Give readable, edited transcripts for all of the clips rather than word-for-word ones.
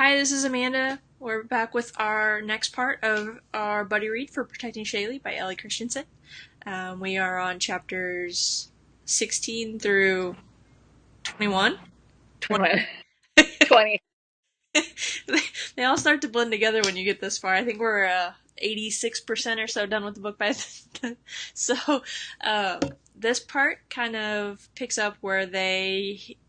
Hi, this is Amanda. We're back with our next part of our buddy read for Protecting Shaylee by Elle Christensen. We are on chapters 16 through 21. 20. 20. They all start to blend together when you get this far. I think we're 86% or so done with the book by then. So, uh, this part kind of picks up where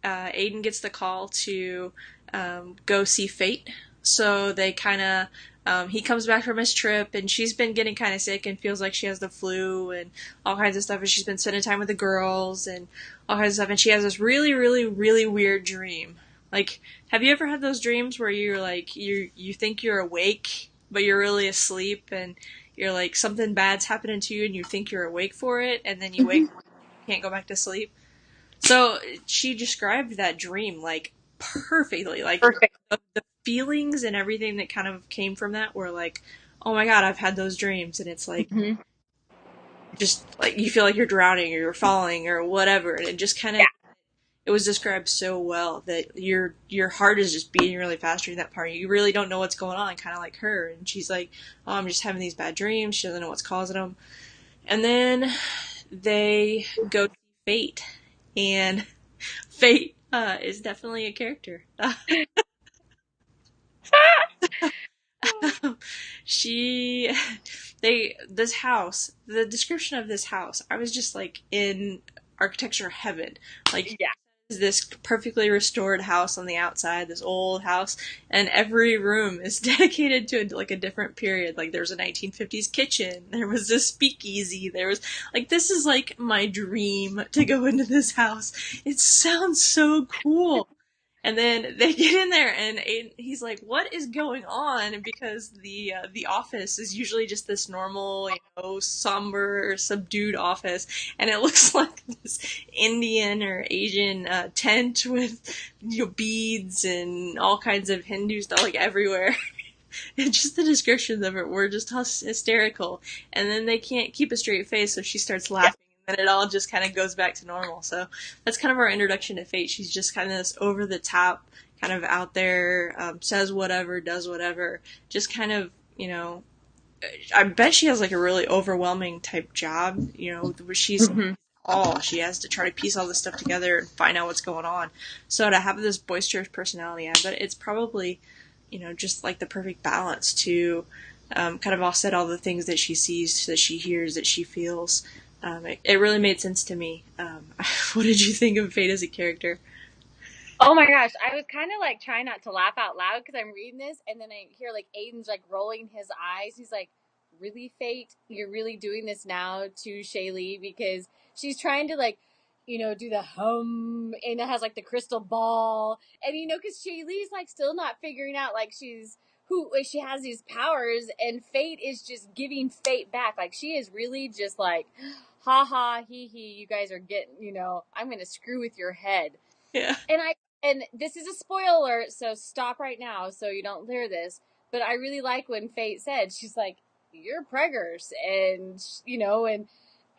Aden gets the call to go see Fate. So they kind of, he comes back from his trip and she's been getting kind of sick and feels like she has the flu and all kinds of stuff. And she's been spending time with the girls and all kinds of stuff. And she has this really, really, really weird dream. Like, have you ever had those dreams where you're like, you think you're awake, but you're really asleep and you're like, something bad's happening to you and you think you're awake for it and then you wake Mhm. up and you can't go back to sleep? So she described that dream like perfectly. Like Perfect. the feelings and everything that kind of came from that were like, oh my god, I've had those dreams, and it's like Hmm. just like you feel like you're drowning or you're falling or whatever, and it just kind Yeah. of it was described so well that your heart is just beating really fast during that part. You really don't know what's going on, kind of like her, and she's like, oh, I'm just having these bad dreams. She doesn't know what's causing them, and then they go to Fate, and Fate is definitely a character. she, this house, the description of this house, I was just like in architecture heaven. Like, Yeah. this perfectly restored house on the outside, this old house, and every room is dedicated to like a different period. Like, there's a 1950s kitchen, there was a speakeasy, there was like, this is like my dream to go into this house. It sounds so cool. And then they get in there, and he's like, "What is going on?" Because the office is usually just this normal, somber, subdued office, and it looks like this Indian or Asian tent with beads and all kinds of Hindu stuff like everywhere. And just the descriptions of it were just hysterical. And then they can't keep a straight face, so she starts Yeah. laughing, and then it all just kind of goes back to normal. So that's kind of our introduction to Fate. She's just kind of this over the top, kind of out there, says whatever, does whatever, just kind of, I bet she has like a really overwhelming type job, where she's Hmm. all she has to try to piece all this stuff together and find out what's going on. So to have this boisterous personality, I bet it's probably, just like the perfect balance to kind of offset all the things that she sees, that she hears, that she feels. It really made sense to me. What did you think of Fate as a character? Oh my gosh, I was kind of like trying not to laugh out loud because I'm reading this, and then I hear like Aiden's like rolling his eyes. He's like, "Really, Fate? You're really doing this now to Shaylee because she's trying to like, do the hum, and it has like the crystal ball, and because Shaylee's like still not figuring out like she's who like, she has these powers, and Fate is just giving Fate back. Like she is really just like, ha ha, hee hee. You guys are getting, I'm gonna screw with your head." Yeah. And this is a spoiler alert, so stop right now so you don't hear this. But I really like when Fate said, she's like, "You're preggers," and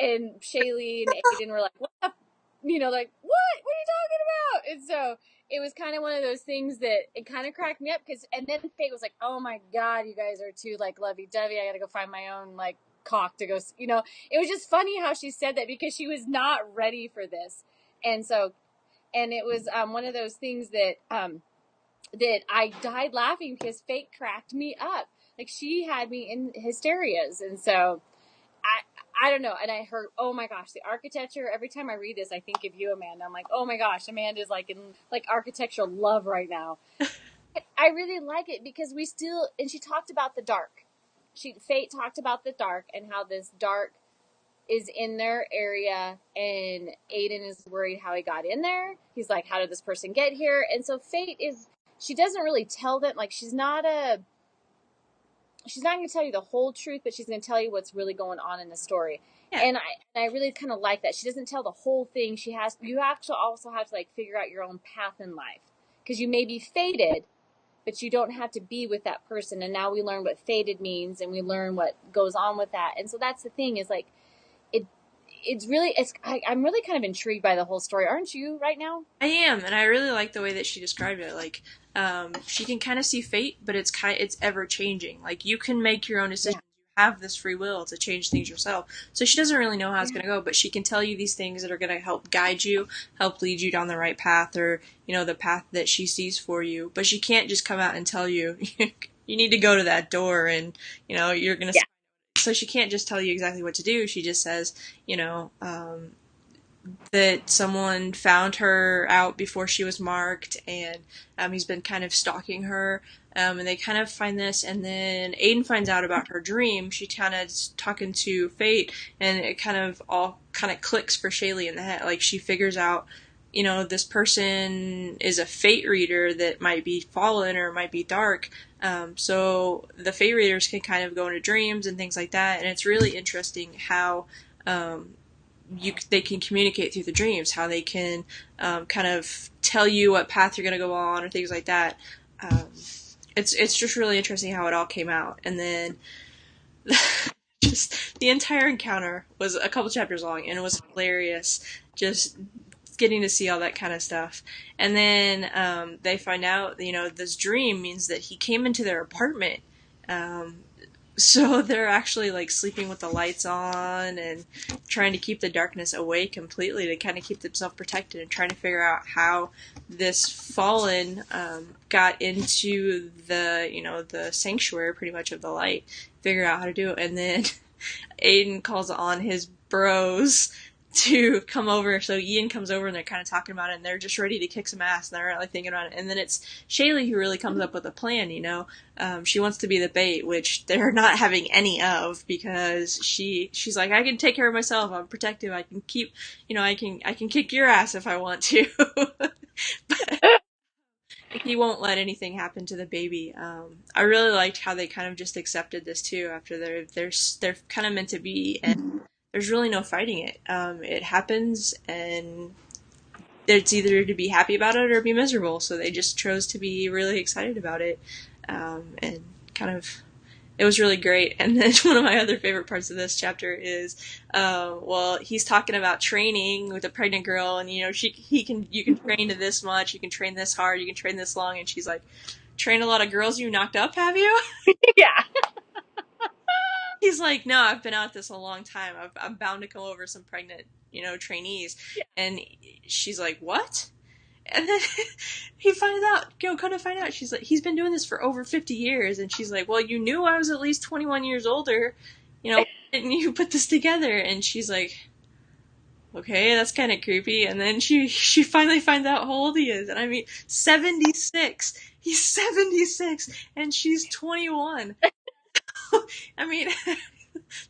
and Shaylee and Aiden were like, "What?" Like, "What? What are you talking about?" And so it was kind of one of those things that it kind of cracked me up because, and then Fate was like, "Oh my god, you guys are too like lovey dovey. I got to go find my own like cock to go." It was just funny how she said that because she was not ready for this, and so and it was one of those things that I died laughing because Fate cracked me up. Like she had me in hysterias, and so I don't know. And I heard, oh my gosh, the architecture. Every time I read this, I think of you, Amanda. I'm like, oh my gosh, Amanda's like in like architectural love right now. I really like it because we still, and she talked about the dark. Fate talked about the dark and how this dark is in their area, and Aden is worried how he got in there. He's like, how did this person get here? And so Fate is, she doesn't really tell them, like she's not going to tell you the whole truth, but she's going to tell you what's really going on in the story. Yeah. And I really kind of like that. She doesn't tell the whole thing. You actually also have to like figure out your own path in life because you may be fated, but you don't have to be with that person. And now we learn what fated means and we learn what goes on with that. And so that's the thing is like, it I'm really kind of intrigued by the whole story. Aren't you right now? I am, and I really like the way that she described it. Like, she can kind of see fate, but it's ever changing. Like, you can make your own Yeah. decisions. You have this free will to change things yourself. So she doesn't really know how it's Yeah. going to go, but she can tell you these things that are going to help guide you, help lead you down the right path, or the path that she sees for you. But she can't just come out and tell you you need to go to that door, and you're going to. Yeah. So she can't just tell you exactly what to do. She just says, that someone found her out before she was marked, and he's been kind of stalking her. And they kind of find this, and then Aden finds out about her dream. She kind of is talking to Fate, and it kind of all kind of clicks for Shaylee in the head. Like, she figures out, this person is a Fate reader that might be fallen or might be dark. So the Fate readers can kind of go into dreams and things like that, and it's really interesting how um, they can communicate through the dreams, how they can kind of tell you what path you're going to go on or things like that. Um, it's just really interesting how it all came out, and then just the entire encounter was a couple chapters long, and it was hilarious. Just getting to see all that kind of stuff, and then they find out, this dream means that he came into their apartment. Um, so they're actually like sleeping with the lights on and trying to keep the darkness away completely to kind of keep themselves protected and trying to figure out how this fallen got into the sanctuary pretty much of the light. Figure out how to do it, and then Aden calls on his bros to come over. So Ian comes over and they're kind of talking about it, and they're just ready to kick some ass, and they're really thinking about it. And then it's Shaylee who really comes up with a plan. She wants to be the bait, which they're not having any of, because she's like, I can take care of myself. I'm protective. I can keep, I can kick your ass if I want to. But he won't let anything happen to the baby. I really liked how they kind of just accepted this too. After they're kind of meant to be, and there's really no fighting it. It happens, and it's either to be happy about it or be miserable. So they just chose to be really excited about it, and kind of it was really great. And then one of my other favorite parts of this chapter is, well, he's talking about training with a pregnant girl, and you can train to this much, you can train this hard, you can train this long, and she's like, train a lot of girls you knocked up, have you? Yeah. He's like, no, I've been out this a long time. I'm bound to come over some pregnant, trainees. And she's like, what? And then he finds out, kind of find out, she's like, he's been doing this for over 50 years. And she's like, well, you knew I was at least 21 years older. Why didn't you put this together? And she's like, okay, that's kind of creepy. And then she finally finds out how old he is. And I mean, 76. He's 76, and she's 21. I mean,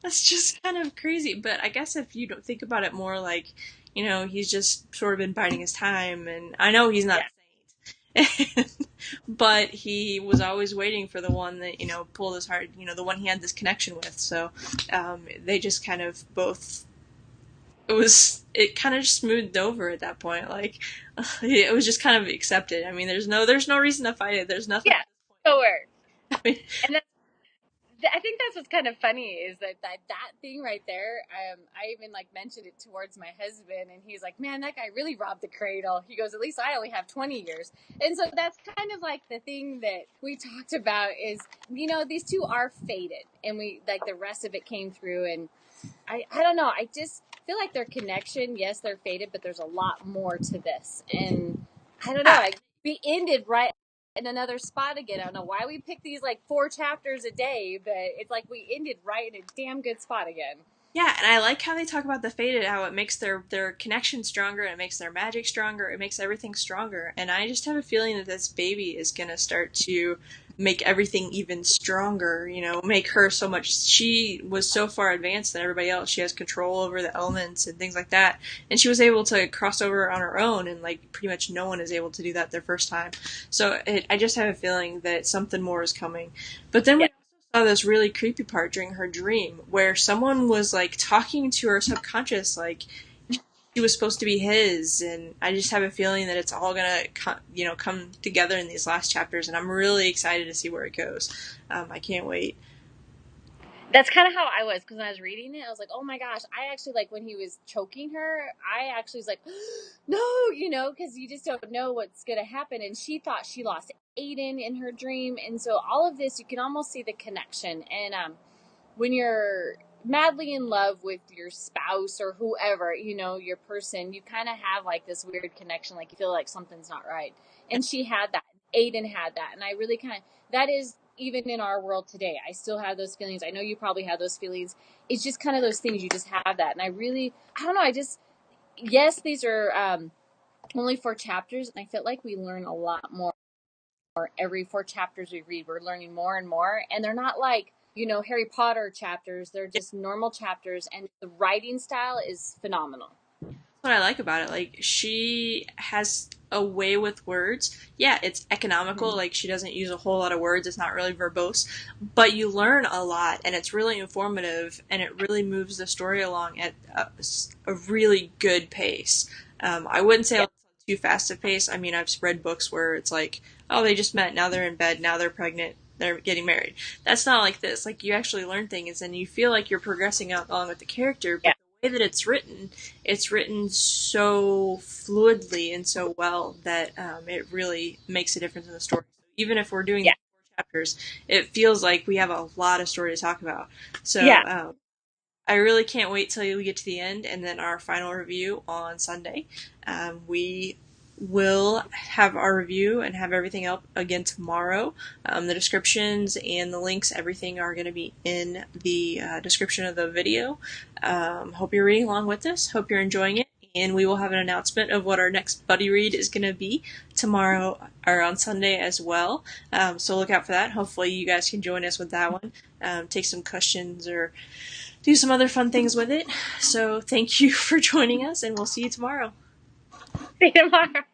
that's just kind of crazy. But I guess if you don't think about it more like, he's just sort of been biding his time, and I know he's not a saint, but he was always waiting for the one that, pulled his heart, the one he had this connection with. So they just kind of both, it kind of smoothed over at that point. Like, it was just kind of accepted. I mean, there's no reason to fight it. There's nothing. Yeah. So weird. I mean, And I think that's what's kind of funny is that thing right there. I even like mentioned it towards my husband, and he's like, "Man, that guy really robbed the cradle." He goes, "At least I only have 20 years," and so that's kind of like the thing that we talked about is, these two are fated, and we like the rest of it came through, and I don't know, I just feel like their connection. Yes, they're fated, but there's a lot more to this, and I don't know. We ended right in another spot again. I don't know why we picked these like 4 chapters a day, but it's like we ended right in a damn good spot again. yeah, and I like how they talk about the Fated, how it makes their connection stronger, it makes their magic stronger, it makes everything stronger. And I just have a feeling that this baby is going to start to make everything even stronger, make her so much. She was so far advanced than everybody else. She has control over the elements and things like that. And she was able to cross over on her own, and like pretty much no one is able to do that their first time. So I just have a feeling that something more is coming. But then we saw this really creepy part during her dream where someone was like talking to her subconscious, like she was supposed to be his, and I just have a feeling that it's all gonna come together in these last chapters, and I'm really excited to see where it goes. I can't wait. That's kind of how I was, because when I was reading it, I was like, oh my gosh, I actually like when he was choking her, I actually was like, no, because you just don't know what's going to happen. And she thought she lost Aden in her dream. And so all of this, you can almost see the connection. And when you're madly in love with your spouse or whoever, your person, you kind of have like this weird connection, like you feel like something's not right. And she had that. Aden had that. And I really that is even in our world today. I still have those feelings. I know you probably have those feelings. It's just kind of those things, you just have that. And I don't know, yes, these are only 4 chapters. And I feel like we learn a lot more every 4 chapters we read. We're learning more and more, and they're not like Harry Potter chapters. They're just normal chapters, and the writing style is phenomenal. What I like about it. Like, she has a way with words. Yeah, it's economical. Mm-hmm. Like, she doesn't use a whole lot of words. It's not really verbose, but you learn a lot, and it's really informative, and it really moves the story along at a really good pace. I wouldn't say Yeah, it's too fast a pace. I mean, I've read books where it's like, oh, they just met, now they're in bed, now they're pregnant, they're getting married. That's not like this. Like, you actually learn things, and you feel like you're progressing along with the character, yeah, but the way that it's written so fluidly and so well that it really makes a difference in the story. So even if we're doing yeah, these 4 chapters, it feels like we have a lot of story to talk about. So yeah. I really can't wait till we get to the end and then our final review on Sunday. We will have our review and have everything up again tomorrow. The descriptions and the links, everything are going to be in the description of the video. Hope you're reading along with us. Hope you're enjoying it. And we will have an announcement of what our next buddy read is going to be tomorrow or on Sunday as well. So look out for that. Hopefully, you guys can join us with that one. Take some questions or do some other fun things with it. So thank you for joining us, and we'll see you tomorrow. See you tomorrow.